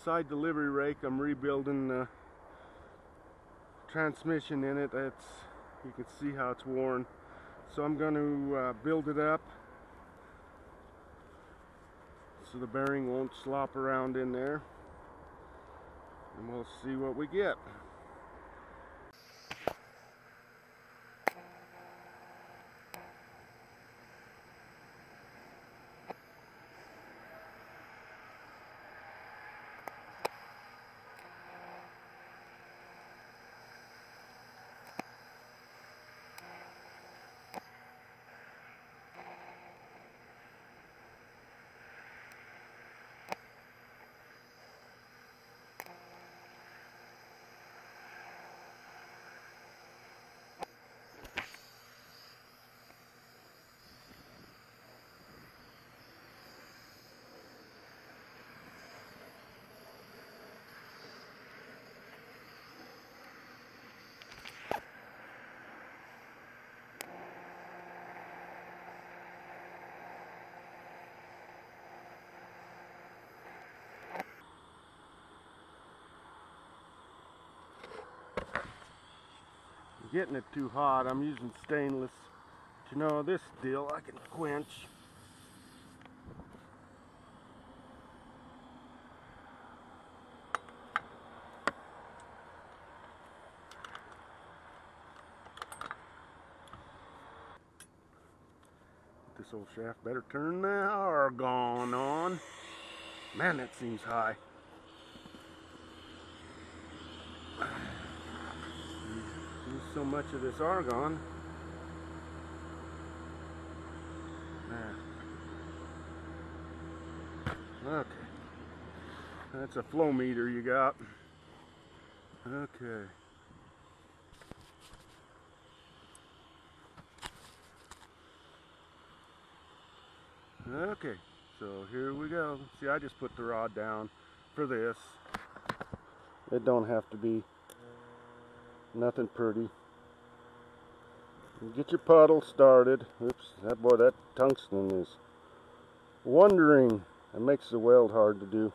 side delivery rake. I'm rebuilding the transmission in it. You can see how it's worn. So I'm going to build it up so the bearing won't slop around in there, and we'll see what we get. Getting it too hot. I'm using stainless. But you know, this deal I can quench. This old shaft better turn the argon on. Man, that seems high. So much of this argon. Okay, that's a flow meter you got. Okay. Okay, so here we go. See, I just put the rod down for this. It don't have to be nothing pretty. Get your puddle started. Oops, that tungsten is wandering. It makes the weld hard to do.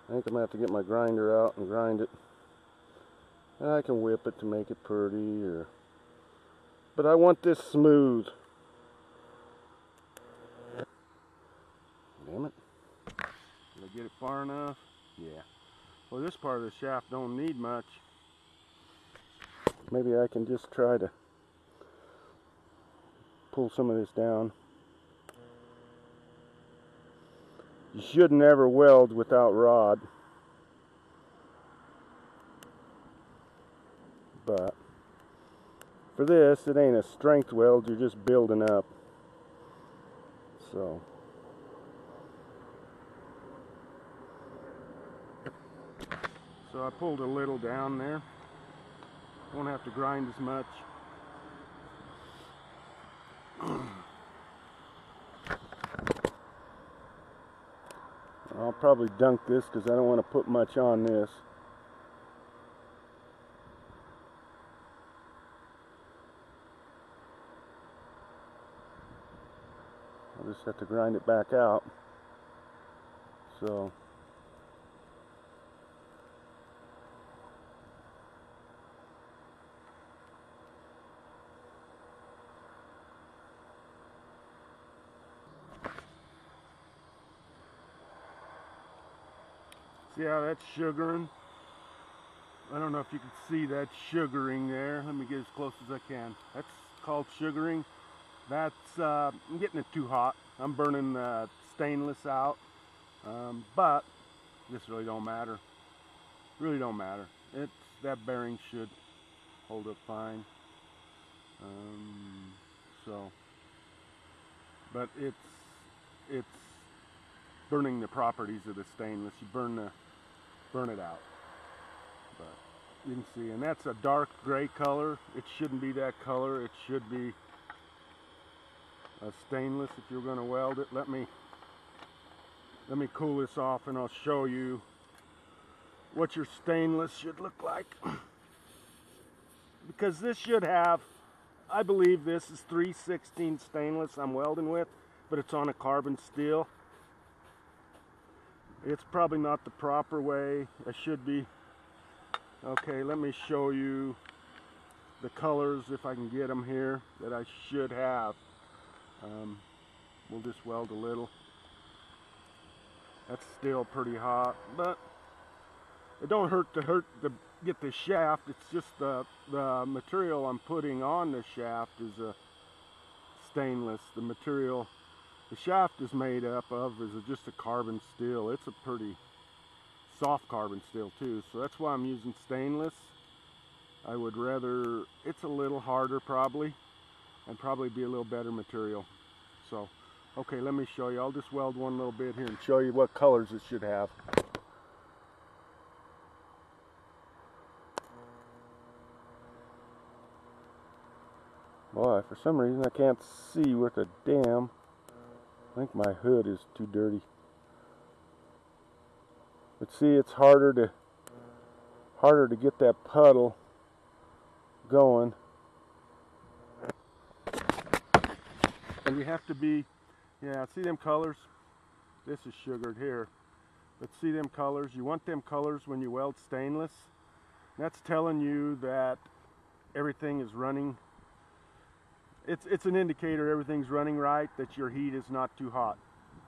I think I'm gonna have to get my grinder out and grind it. And I can whip it to make it pretty, but I want this smooth. Damn it. Did I get it far enough? Yeah. Well, this part of the shaft don't need much. Maybe I can just try to pull some of this down. You should never weld without rod, but for this, it ain't a strength weld, you're just building up. So I pulled a little down there. Won't have to grind as much. I'll probably dunk this because I don't want to put much on this. I'll just have to grind it back out. So see how that's sugaring? I don't know if you can see that sugaring there. Let me get as close as I can. That's called sugaring. That's, I'm getting it too hot. I'm burning the stainless out. But this really don't matter. Really don't matter. That bearing should hold up fine. But it's burning the properties of the stainless. You burn it out. But you can see, and that's a dark gray color. It shouldn't be that color. It should be a stainless if you're going to weld it. Let me cool this off and I'll show you what your stainless should look like. Because this should have, I believe this is 3/16 stainless I'm welding with, but it's on a carbon steel. It's probably not the proper way. I should be. Okay, let me show you the colors if I can get them here that I should have. We'll just weld a little. That's still pretty hot, but it don't hurt to get the shaft. It's just the material I'm putting on the shaft is a stainless. The material the shaft is made up of is just a carbon steel. It's a pretty soft carbon steel too, so that's why I'm using stainless. I would rather, it's a little harder probably, and probably be a little better material. So, okay, let me show you. I'll just weld one little bit here and show you what colors it should have. Boy, for some reason I can't see with a damn. I think my hood is too dirty. But see, it's harder to get that puddle going. And you have to be, yeah, see them colors? This is sugared here. But see them colors? You want them colors when you weld stainless. That's telling you that everything is running. It's an indicator everything's running right, that your heat is not too hot.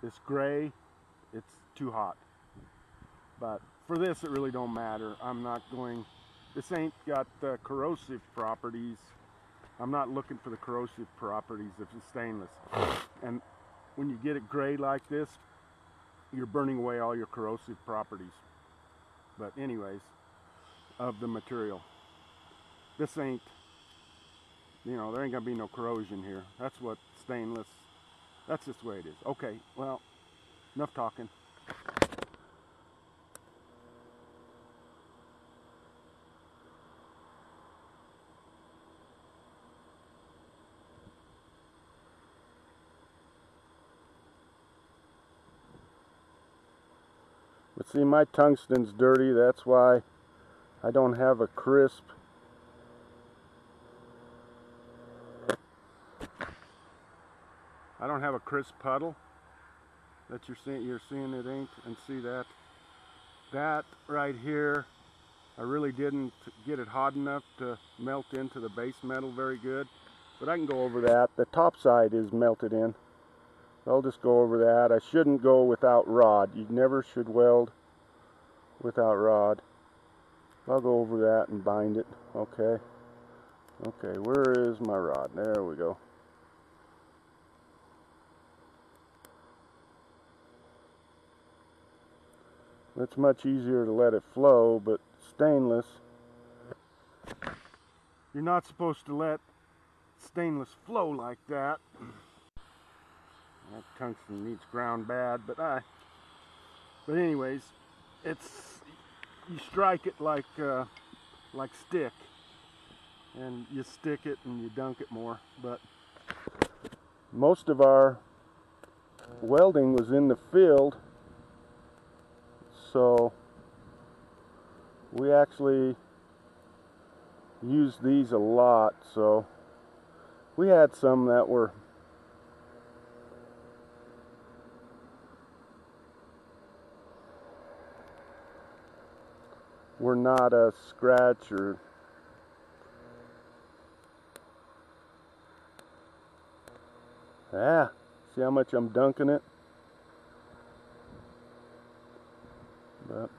This gray, it's too hot. But for this, it really don't matter. I'm not going, this ain't got corrosive properties. I'm not looking for the corrosive properties of the stainless. And when you get it gray like this, you're burning away all your corrosive properties. But anyways, of the material. This ain't, you know, there ain't gonna be no corrosion here. That's what stainless, that's just the way it is. Okay, well, enough talking. But see, my tungsten's dirty, that's why I don't have a crisp. I don't have a crisp puddle that you're seeing it ain't, and see that right here, I really didn't get it hot enough to melt into the base metal very good, but I can go over that. The top side is melted in. I'll just go over that. I shouldn't go without rod. You never should weld without rod. I'll go over that and bind it. Okay. Okay, where is my rod? There we go. It's much easier to let it flow, but stainless, you're not supposed to let stainless flow like that. That tungsten needs ground bad, but anyways, it's, you strike it like stick, and you stick it and you dunk it more. But most of our welding was in the field, so we actually used these a lot. So we had some that were not a scratch or see how much I'm dunking it. But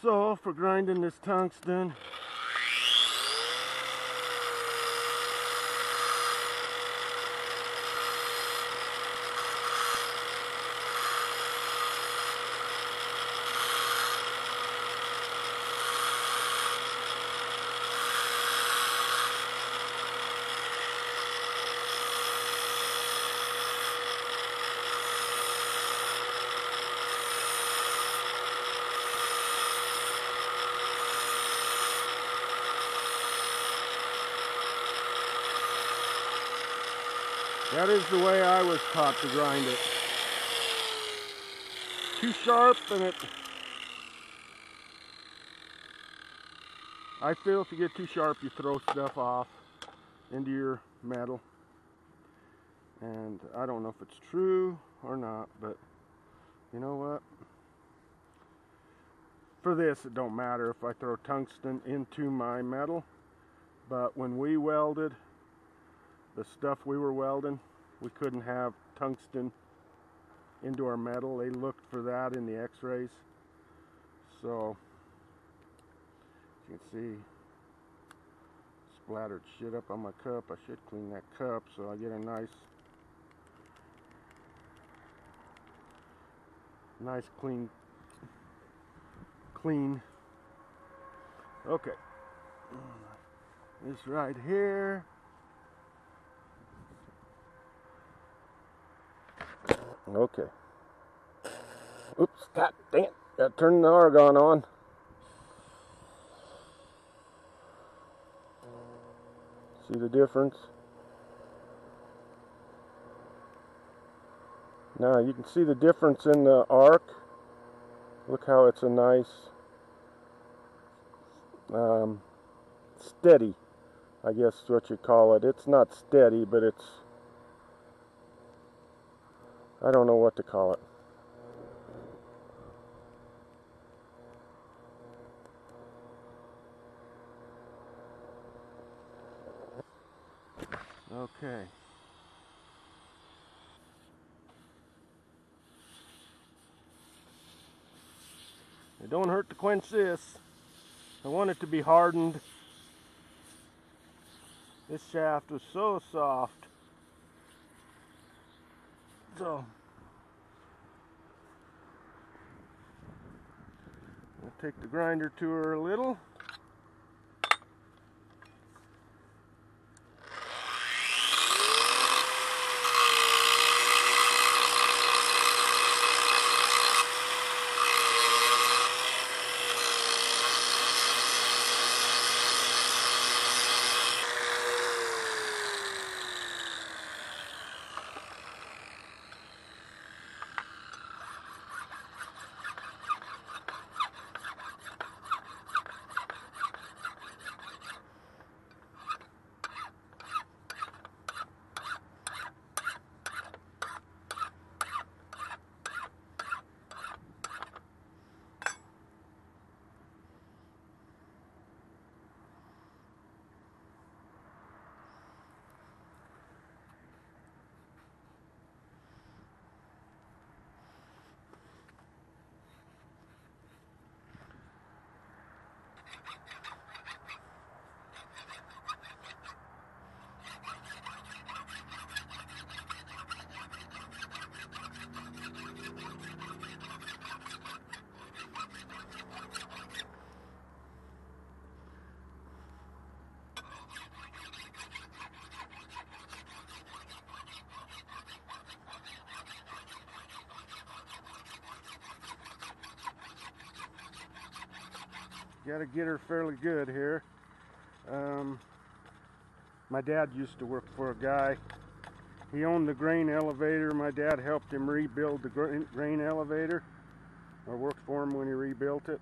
so for grinding this tungsten, That is the way I was taught to grind it. Too sharp, and I feel if you get too sharp, you throw stuff off into your metal. And I don't know if it's true or not, but you know what? For this, it don't matter if I throw tungsten into my metal. But when we welded, the stuff we were welding, we couldn't have tungsten into our metal. They looked for that in the x-rays. So, you can see, splattered shit up on my cup. I should clean that cup so I get a nice clean. Okay. This right here. Okay. Oops, god damn it. Gotta turn the argon on. See the difference? Now you can see the difference in the arc. Look how it's a nice steady, I guess is what you call it. It's not steady, but it's, I don't know what to call it. Okay. It don't hurt to quench this. I want it to be hardened. This shaft was so soft. So, I'll take the grinder to her a little. Got to get her fairly good here. My dad used to work for a guy. He owned the grain elevator. My dad helped him rebuild the grain elevator, or worked for him when he rebuilt it.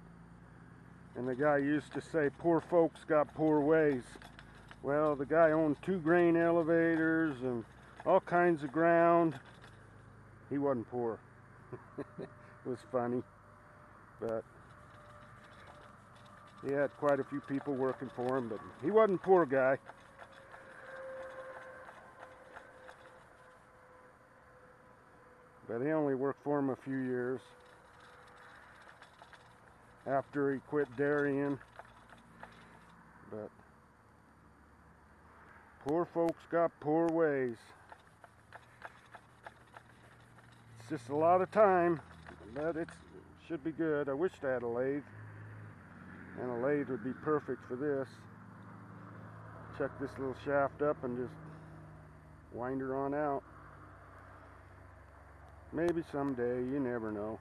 And the guy used to say, poor folks got poor ways. Well, the guy owned 2 grain elevators and all kinds of ground. He wasn't poor. It was funny, but he had quite a few people working for him, but he wasn't a poor guy. But he only worked for him a few years after he quit dairying. But poor folks got poor ways. It's just a lot of time, but it should be good. I wish I had a lathe. And a lathe would be perfect for this. Check this little shaft up and just wind her on out. Maybe someday, you never know.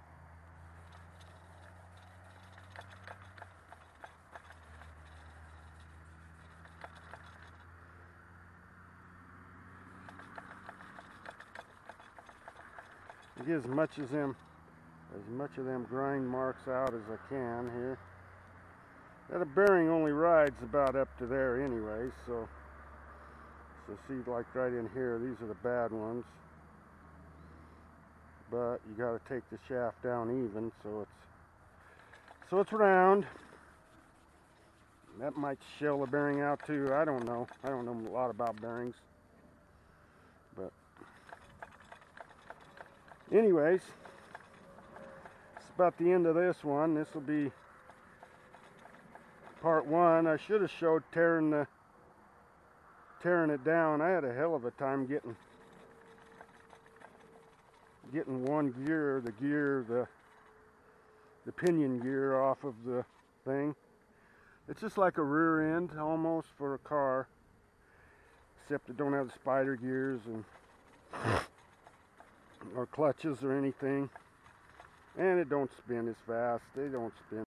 get as much of them grind marks out as I can here. That bearing only rides about up to there anyway, so see, like right in here, these are the bad ones. But you got to take the shaft down even, so it's round. That might shell the bearing out too. I don't know. I don't know a lot about bearings. But anyways, it's about the end of this one. This will be part one. I should have showed tearing it down. I had a hell of a time getting one gear, the pinion gear off of the thing. It's just like a rear end almost for a car, except it don't have the spider gears or clutches or anything, and it don't spin as fast. They don't spin